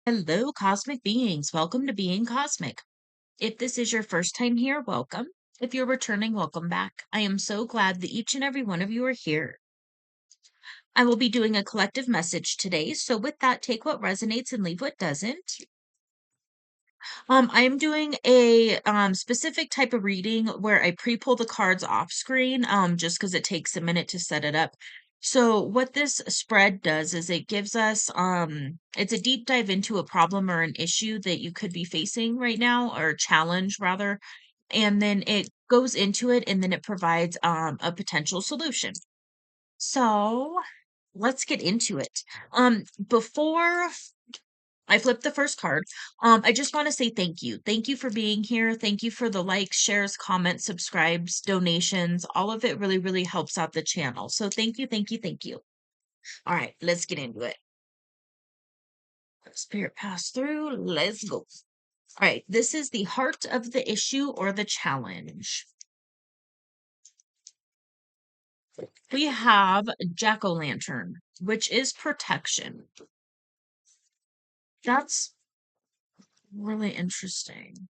Hello, cosmic beings. Welcome to Being Cosmic. If this is your first time here, welcome. If you're returning, welcome back. I am so glad that each and every one of you are here. I will be doing a collective message today. So, with that, take what resonates and leave what doesn't. I am doing a specific type of reading where I pre-pull the cards off screen, just because it takes a minute to set it up. So what this spread does is it gives us it's a deep dive into a problem or an issue that you could be facing right now, or challenge rather, and then it goes into it and then it provides a potential solution. So let's get into it. Before I flipped the first card. I just want to say thank you. Thank you for being here. Thank you for the likes, shares, comments, subscribes, donations. All of it really, really helps out the channel. So thank you, thank you, thank you. All right, let's get into it. Spirit pass through. Let's go. All right, this is the heart of the issue or the challenge. We have Jack-o'-lantern, which is protection. That's really interesting.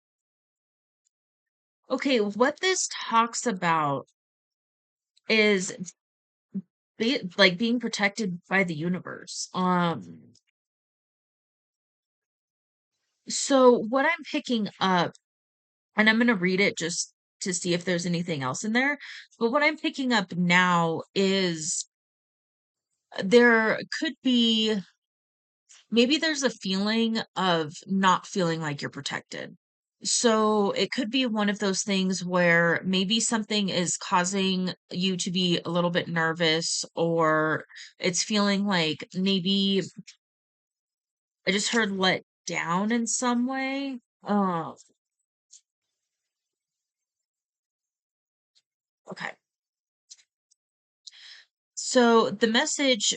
Okay, what this talks about is being protected by the universe. So what I'm picking up, and I'm gonna read it just to see if there's anything else in there, but what I'm picking up now is there could be maybe there's a feeling of not feeling like you're protected. So it could be one of those things where maybe something is causing you to be a little bit nervous, or it's feeling like maybe I just heard let down in some way. Oh, okay. So the message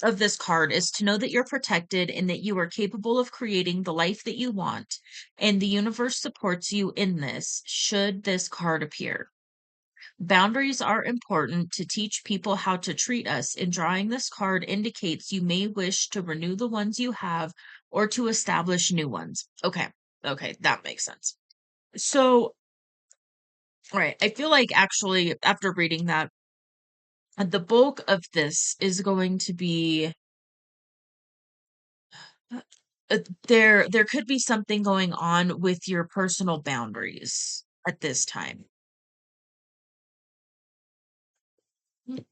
of this card is to know that you're protected and that you are capable of creating the life that you want, and the universe supports you in this, should this card appear. Boundaries are important to teach people how to treat us, and drawing this card indicates you may wish to renew the ones you have or to establish new ones. Okay. Okay, that makes sense. So, right, I feel like actually after reading that, the bulk of this is going to be uh, there could be something going on with your personal boundaries at this time. Mm.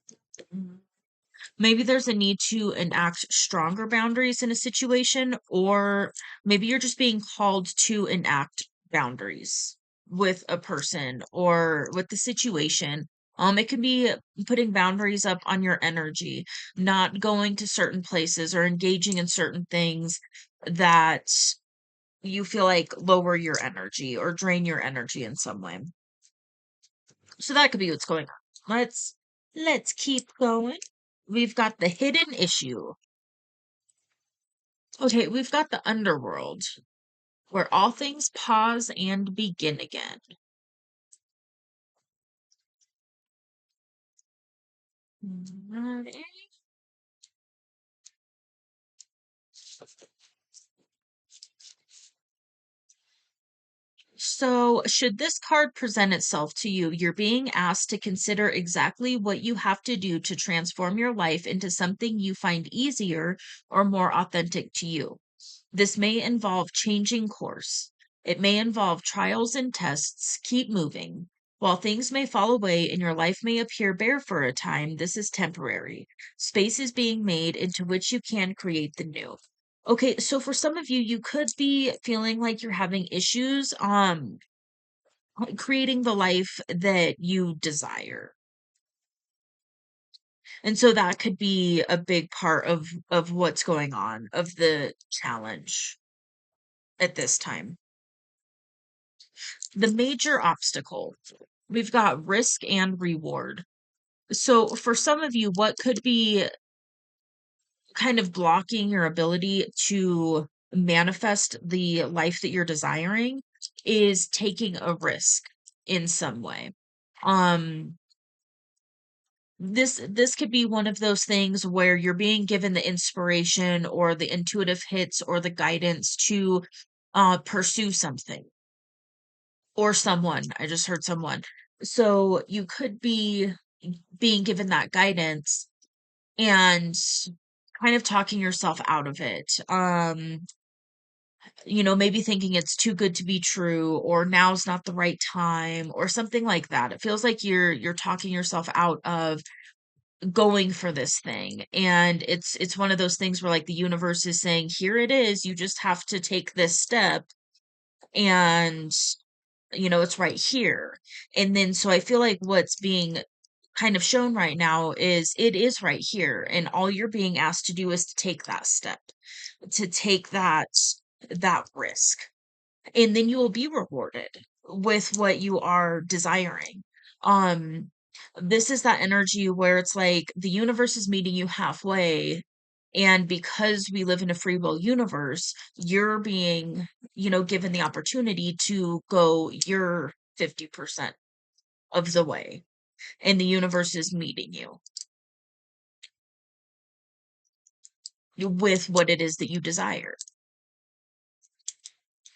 Maybe there's a need to enact stronger boundaries in a situation, or maybe you're just being called to enact boundaries with a person or with the situation. It can be putting boundaries up on your energy, not going to certain places or engaging in certain things that you feel like lower your energy or drain your energy in some way. So that could be what's going on. Let's keep going. We've got the hidden issue. Okay, we've got the underworld, where all things pause and begin again. Alrighty. So, should this card present itself to you, you're being asked to consider exactly what you have to do to transform your life into something you find easier or more authentic to you. This may involve changing course. It may involve trials and tests. Keep moving. While things may fall away and your life may appear bare for a time, this is temporary. Space is being made into which you can create the new. Okay, so for some of you, you could be feeling like you're having issues creating the life that you desire. And so that could be a big part of what's going on, of the challenge at this time. The major obstacle, we've got risk and reward. So for some of you, what could be kind of blocking your ability to manifest the life that you're desiring is taking a risk in some way. Um, this could be one of those things where you're being given the inspiration or the intuitive hits or the guidance to pursue something or someone. I just heard someone. So you could be being given that guidance and kind of talking yourself out of it. Maybe thinking it's too good to be true or now's not the right time or something like that. It feels like you're talking yourself out of going for this thing. And it's one of those things where like the universe is saying, here it is, you just have to take this step and it's right here. And then so I feel like what's being kind of shown right now is it is right here and all you're being asked to do is to take that step, to take that risk, and then you will be rewarded with what you are desiring. Um, this is that energy where it's like the universe is meeting you halfway. And because we live in a free will universe, you're being, given the opportunity to go your 50% of the way, and the universe is meeting you with what it is that you desire.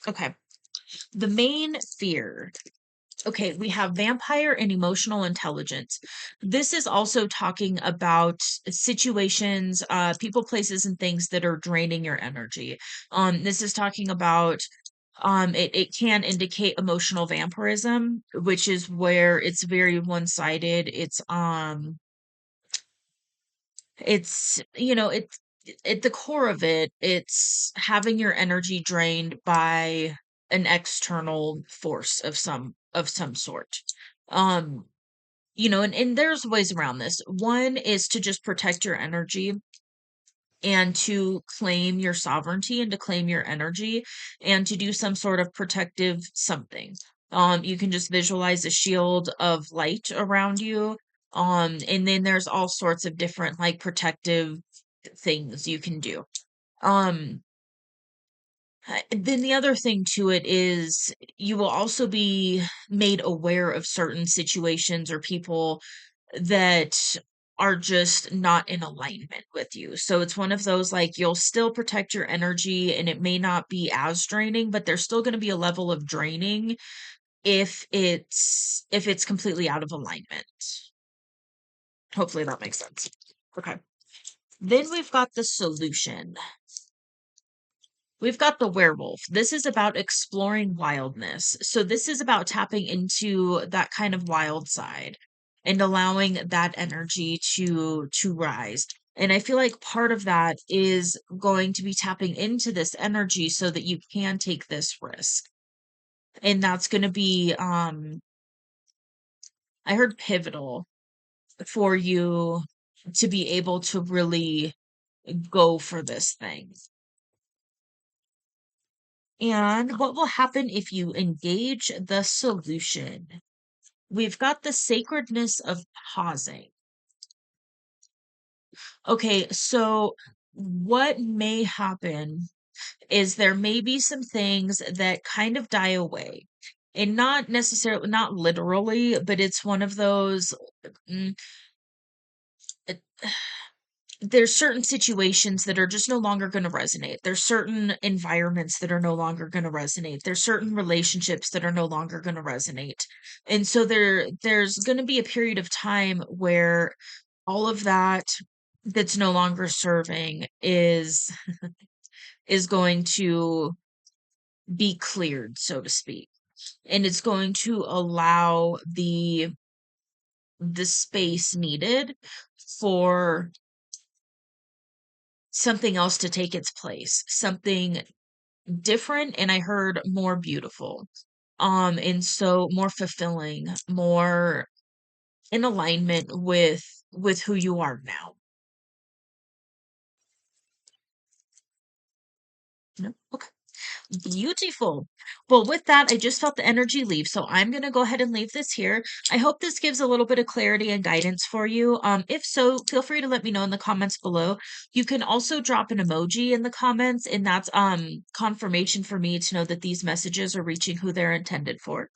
Okay. The main fear. Okay, we have vampire and emotional intelligence. This is also talking about situations, people, places, and things that are draining your energy. This is talking about it can indicate emotional vampirism, which is where it's very one-sided. It's at the core of it, it's having your energy drained by an external force of some sort. Um, and there's ways around this. One is to just protect your energy and to claim your sovereignty and to claim your energy and to do some sort of protective something. You can just visualize a shield of light around you. And then there's all sorts of different like protective things you can do. Um, then the other thing to it is you will also be made aware of certain situations or people that are just not in alignment with you. So it's one of those like you'll still protect your energy and it may not be as draining, but there's still going to be a level of draining if it's completely out of alignment. Hopefully that makes sense. Okay. Then we've got the solution. We've got the werewolf. This is about exploring wildness. So this is about tapping into that kind of wild side and allowing that energy to rise. And I feel like part of that is going to be tapping into this energy so that you can take this risk. And that's going to be I heard pivotal for you to be able to really go for this thing. And what will happen if you engage the solution? We've got the sacredness of pausing. Okay, so what may happen is there may be some things that kind of die away. And not necessarily, not literally, but it's one of those. mm, it- there's certain situations that are just no longer going to resonate. There's certain environments that are no longer going to resonate. There's certain relationships that are no longer going to resonate. And so there's going to be a period of time where all of that that's no longer serving is going to be cleared, so to speak. And it's going to allow the space needed for something else to take its place, something different, and I heard more beautiful. And so more fulfilling, more in alignment with who you are now. No? Okay. Beautiful. Well, with that, I just felt the energy leave, so I'm going to go ahead and leave this here. I hope this gives a little bit of clarity and guidance for you. If so, feel free to let me know in the comments below. You can also drop an emoji in the comments, and that's confirmation for me to know that these messages are reaching who they're intended for.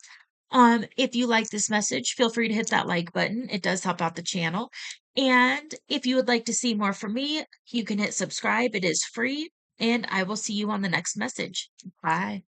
If you like this message, feel free to hit that like button. It does help out the channel. And if you would like to see more from me, you can hit subscribe. It is free. And I will see you on the next message. Bye.